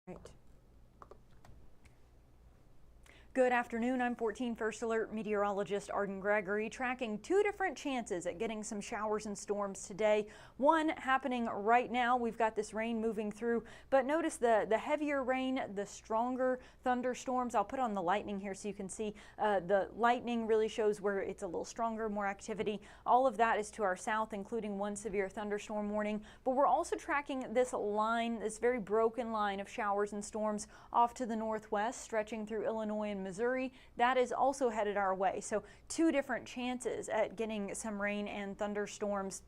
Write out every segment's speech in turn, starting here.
Right. Good afternoon. I'm 14 First Alert meteorologist Arden Gregory, tracking two different chances at getting some showers and storms today. One happening right now. We've got this rain moving through, but notice the heavier rain, the stronger thunderstorms. I'll put on the lightning here so you can see the lightning really shows where it's a little stronger, more activity. All of that is to our south, including one severe thunderstorm warning. But we're also tracking this line, this very broken line of showers and storms off to the northwest, stretching through Illinois and Missouri. That is also headed our way. So two different chances at getting some rain and thunderstorms.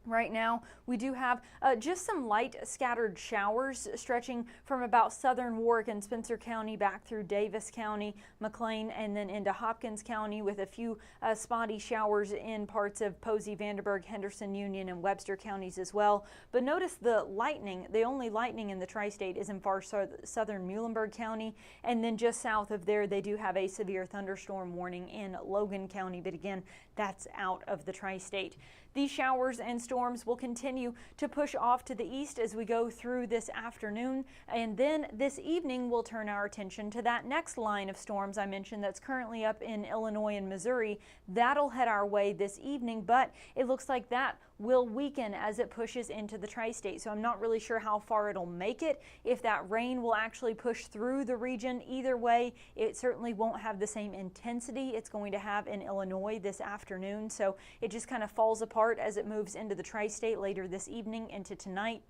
Right now, we do have just some light scattered showers stretching from about southern Warwick and Spencer County back through Davis County, McLean, and then into Hopkins County, with a few spotty showers in parts of Posey, Vanderburgh, Henderson, Union, and Webster counties as well. But notice the lightning, the only lightning in the tri-state is in far southern Muhlenberg County, and then just south of there they do have a severe thunderstorm warning in Logan County, but again, that's out of the tri-state. These showers and storms will continue to push off to the east as we go through this afternoon, and then this evening we'll turn our attention to that next line of storms I mentioned that's currently up in Illinois and Missouri. That'll head our way this evening, but it looks like that will weaken as it pushes into the tri-state. So I'm not really sure how far it'll make it, if that rain will actually push through the region. Either way, it certainly won't have the same intensity it's going to have in Illinois this afternoon. So it just kind of falls apart as it moves into the tri-state later this evening into tonight.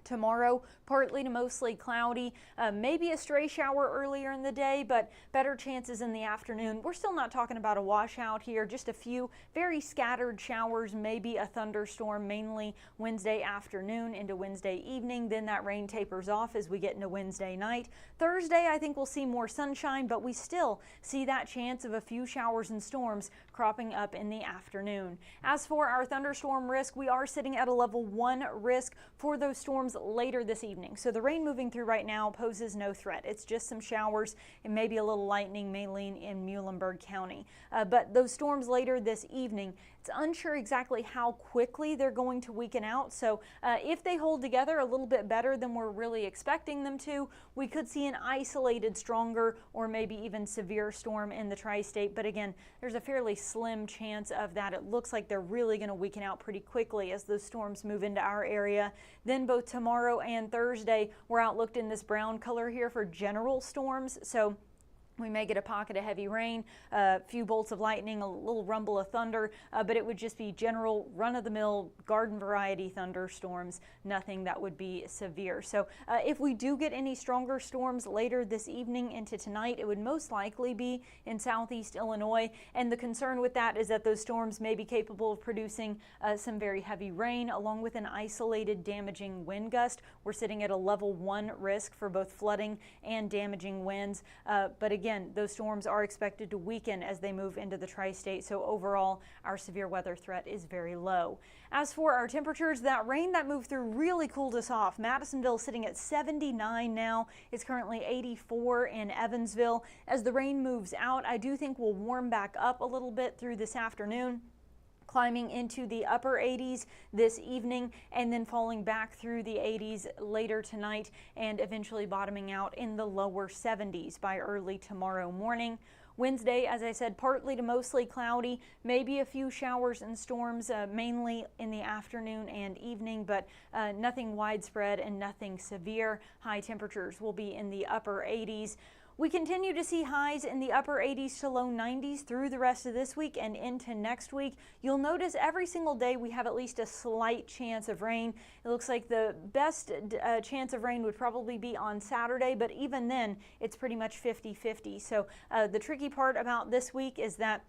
Tomorrow, partly to mostly cloudy, maybe a stray shower earlier in the day, but better chances in the afternoon. We're still not talking about a washout here, just a few very scattered showers, maybe a thunderstorm, mainly Wednesday afternoon into Wednesday evening. Then that rain tapers off as we get into Wednesday night. Thursday, I think we'll see more sunshine, but we still see that chance of a few showers and storms cropping up in the afternoon. As for our thunderstorm risk, we are sitting at a level 1 risk for those storms later this evening. So the rain moving through right now poses no threat. It's just some showers and maybe a little lightning, mainly in Muhlenberg County. But those storms later this evening, it's unsure exactly how quickly they're going to weaken out. So if they hold together a little bit better than we're really expecting them to, we could see an isolated stronger or maybe even severe storm in the tri-state. But again, there's a fairly slim chance of that. It looks like they're really going to weaken out pretty quickly as those storms move into our area. Then both tomorrow and Thursday, we're outlooked in this brown color here for general storms. So we may get a pocket of heavy rain, a few bolts of lightning, a little rumble of thunder, but it would just be general run-of-the-mill garden variety thunderstorms, nothing that would be severe. So if we do get any stronger storms later this evening into tonight, it would most likely be in southeast Illinois. And the concern with that is that those storms may be capable of producing some very heavy rain along with an isolated damaging wind gust. We're sitting at a level 1 risk for both flooding and damaging winds. But again, those storms are expected to weaken as they move into the tri-state, so overall our severe weather threat is very low. As for our temperatures, that rain that moved through really cooled us off. Madisonville sitting at 79 now. It's currently 84 in Evansville. As the rain moves out, I do think we'll warm back up a little bit through this afternoon, climbing into the upper 80s this evening and then falling back through the 80s later tonight and eventually bottoming out in the lower 70s by early tomorrow morning. Wednesday, as I said, partly to mostly cloudy, maybe a few showers and storms, mainly in the afternoon and evening, but nothing widespread and nothing severe. High temperatures will be in the upper 80s. We continue to see highs in the upper 80s to low 90s through the rest of this week and into next week. You'll notice every single day we have at least a slight chance of rain. It looks like the best chance of rain would probably be on Saturday, but even then it's pretty much 50-50. So the tricky part about this week is that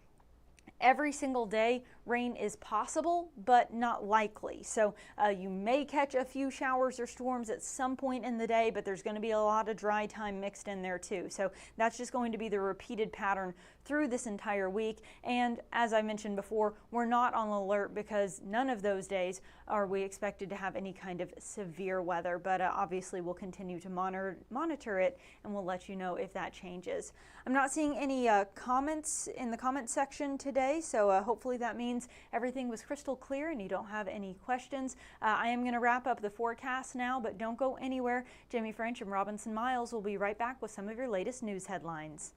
every single day rain is possible, but not likely. So you may catch a few showers or storms at some point in the day, but there's going to be a lot of dry time mixed in there too. So that's just going to be the repeated pattern through this entire week. And as I mentioned before, we're not on alert because none of those days are we expected to have any kind of severe weather, but obviously we'll continue to monitor it and we'll let you know if that changes. I'm not seeing any comments in the comment section today, so hopefully that means means everything was crystal clear and you don't have any questions. I am going to wrap up the forecast now, but don't go anywhere. Jamie French and Robinson Miles will be right back with some of your latest news headlines.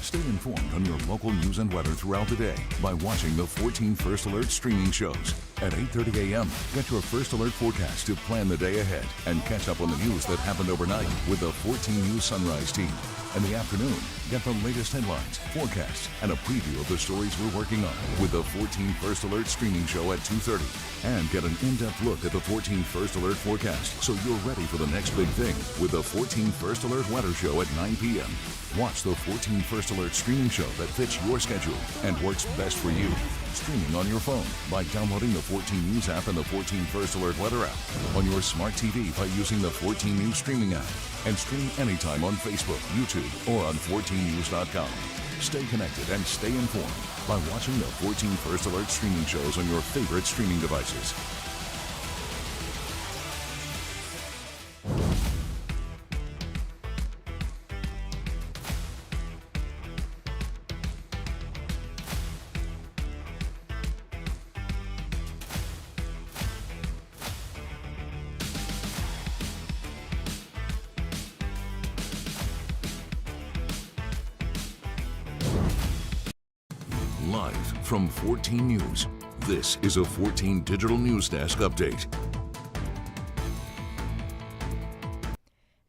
Stay informed on your local news and weather throughout the day by watching the 14 First Alert streaming shows. At 8:30 a.m., get your First Alert forecast to plan the day ahead and catch up on the news that happened overnight with the 14 News Sunrise team. In the afternoon, get the latest headlines, forecasts, and a preview of the stories we're working on with the 14 First Alert streaming show at 2:30. And get an in-depth look at the 14 First Alert forecast so you're ready for the next big thing with the 14 First Alert weather show at 9 p.m. Watch the 14 First Alert streaming show that fits your schedule and works best for you. Streaming on your phone by downloading the 14 News app and the 14 First Alert weather app. On your smart TV by using the 14 News streaming app. And stream anytime on Facebook, YouTube, or on 14news.com. Stay connected and stay informed by watching the 14 First Alert streaming shows on your favorite streaming devices. Live from 14 News, this is a 14 Digital News Desk update.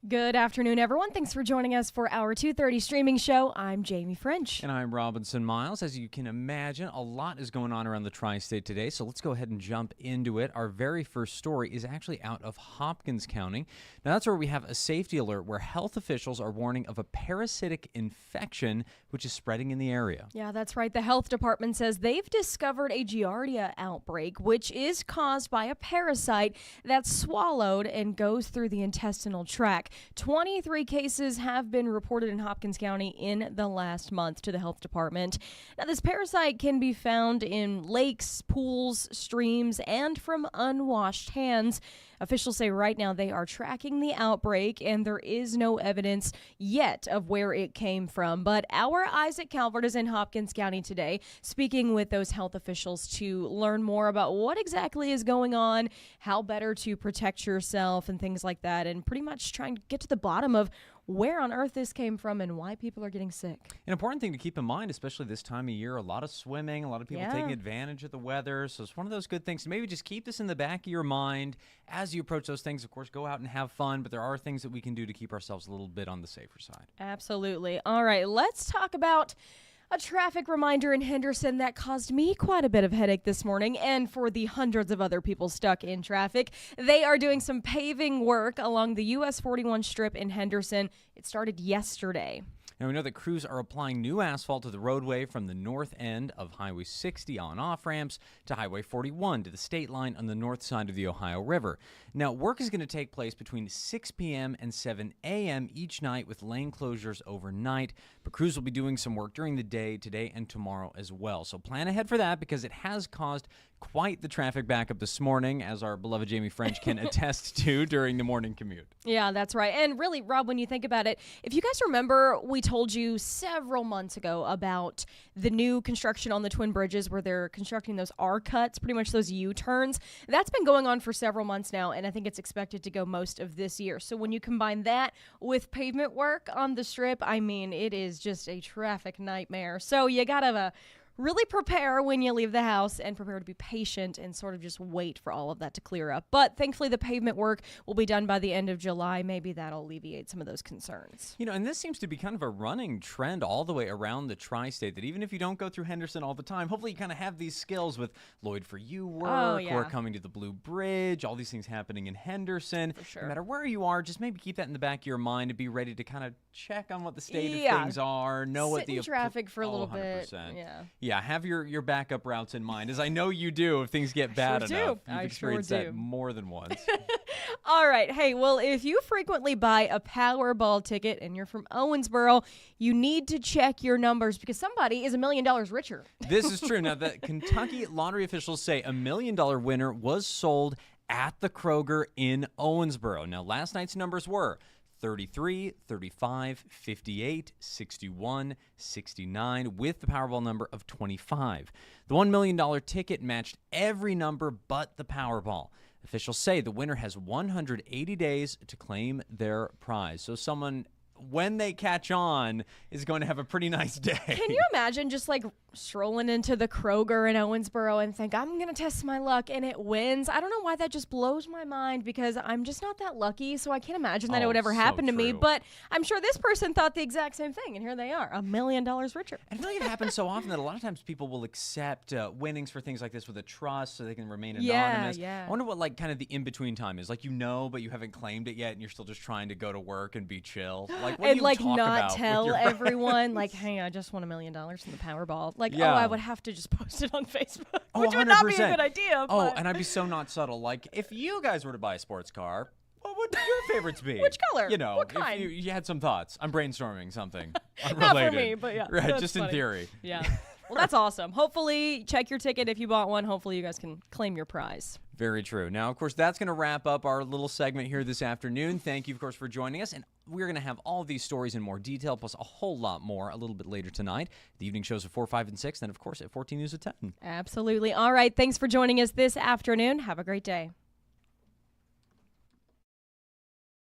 Good afternoon, everyone. Thanks for joining us for our 2:30 streaming show. I'm Jamie French. And I'm Robinson Miles. As you can imagine, a lot is going on around the tri-state today, so let's go ahead and jump into it. Our very first story is actually out of Hopkins County. Now, that's where we have a safety alert where health officials are warning of a parasitic infection which is spreading in the area. Yeah, that's right. The health department says they've discovered a Giardia outbreak, which is caused by a parasite that's swallowed and goes through the intestinal tract. 23 cases have been reported in Hopkins County in the last month to the health department. Now, this parasite can be found in lakes, pools, streams, and from unwashed hands. Officials say right now they are tracking the outbreak, and there is no evidence yet of where it came from. But our Isaac Calvert is in Hopkins County today, speaking with those health officials to learn more about what exactly is going on, how better to protect yourself, and things like that, and pretty much trying to get to the bottom of where on earth this came from and why people are getting sick. An important thing to keep in mind, especially this time of year, a lot of swimming, a lot of people taking advantage of the weather. So it's one of those good things. Maybe just keep this in the back of your mind as you approach those things. Of course, go out and have fun, but there are things that we can do to keep ourselves a little bit on the safer side. Absolutely. All right, let's talk about a traffic reminder in Henderson that caused me quite a bit of headache this morning, and for the hundreds of other people stuck in traffic. They are doing some paving work along the US 41 strip in Henderson. It started yesterday. Now, we know that crews are applying new asphalt to the roadway from the north end of Highway 60 on off-ramps to Highway 41 to the state line on the north side of the Ohio River. Now, work is going to take place between 6 p.m. and 7 a.m. each night with lane closures overnight, but crews will be doing some work during the day today and tomorrow as well. So plan ahead for that because it has caused quite the traffic backup this morning, as our beloved Jamie French can attest to during the morning commute. Yeah, that's right. And really, Rob, when you think about it, if you guys remember, we told you several months ago about the new construction on the Twin Bridges where they're constructing those R-cuts, pretty much those U-turns. That's been going on for several months now, and I think it's expected to go most of this year. So when you combine that with pavement work on the strip, I mean, it is just a traffic nightmare. So you gotta really prepare when you leave the house and prepare to be patient and sort of just wait for all of that to clear up. But thankfully, the pavement work will be done by the end of July. Maybe that'll alleviate some of those concerns. You know, and this seems to be kind of a running trend all the way around the tri-state, that even if you don't go through Henderson all the time, hopefully you kind of have these skills with Lloyd For You work or coming to the Blue Bridge, all these things happening in Henderson. For sure. No matter where you are, just maybe keep that in the back of your mind and be ready to kind of check on what the state of things are, know Sit what the in traffic for a little 100%. bit. Yeah, have your backup routes in mind, as I know you do if things get bad enough. You've experienced that more than once. All right. Hey, well, if you frequently buy a Powerball ticket and you're from Owensboro, you need to check your numbers because somebody is $1 million richer. This is true. Now, the Kentucky lottery officials say $1 million winner was sold at the Kroger in Owensboro. Now, last night's numbers were 33, 35, 58, 61, 69, with the Powerball number of 25. The $1 million ticket matched every number but the Powerball. Officials say the winner has 180 days to claim their prize. So someone, when they catch on, is going to have a pretty nice day. Can you imagine just like strolling into the Kroger in Owensboro and think, I'm going to test my luck, and it wins? I don't know why that just blows my mind, because I'm just not that lucky, so I can't imagine that it would ever happen to me. But I'm sure this person thought the exact same thing, and here they are, $1 million richer. I feel like it happens so often that a lot of times people will accept winnings for things like this with a trust so they can remain anonymous. Yeah. I wonder what like kind of the in-between time is. Like, but you haven't claimed it yet, and you're still just trying to go to work and be chill. Like, what do And you like talk not about tell with your everyone, like, hey, I just won $1 million from the Powerball. Like, Yeah. oh, I would have to just post it on Facebook, Oh, which would not be a 100%. good idea. Oh, but- and I'd be so not subtle. Like, if you guys were to buy a sports car, what would your favorites be? Which color? You know, What if kind? you had some thoughts. I'm brainstorming something unrelated. Not for me, but yeah, Right, that's just funny. in theory. Yeah. Well, that's awesome. Hopefully, check your ticket if you bought one. Hopefully, you guys can claim your prize. Very true. Now, of course, that's going to wrap up our little segment here this afternoon. Thank you, of course, for joining us. And we're going to have all of these stories in more detail, plus a whole lot more a little bit later tonight. The evening shows at 4, 5, and 6. Then, of course, at 14 News at 10. Absolutely. All right. Thanks for joining us this afternoon. Have a great day.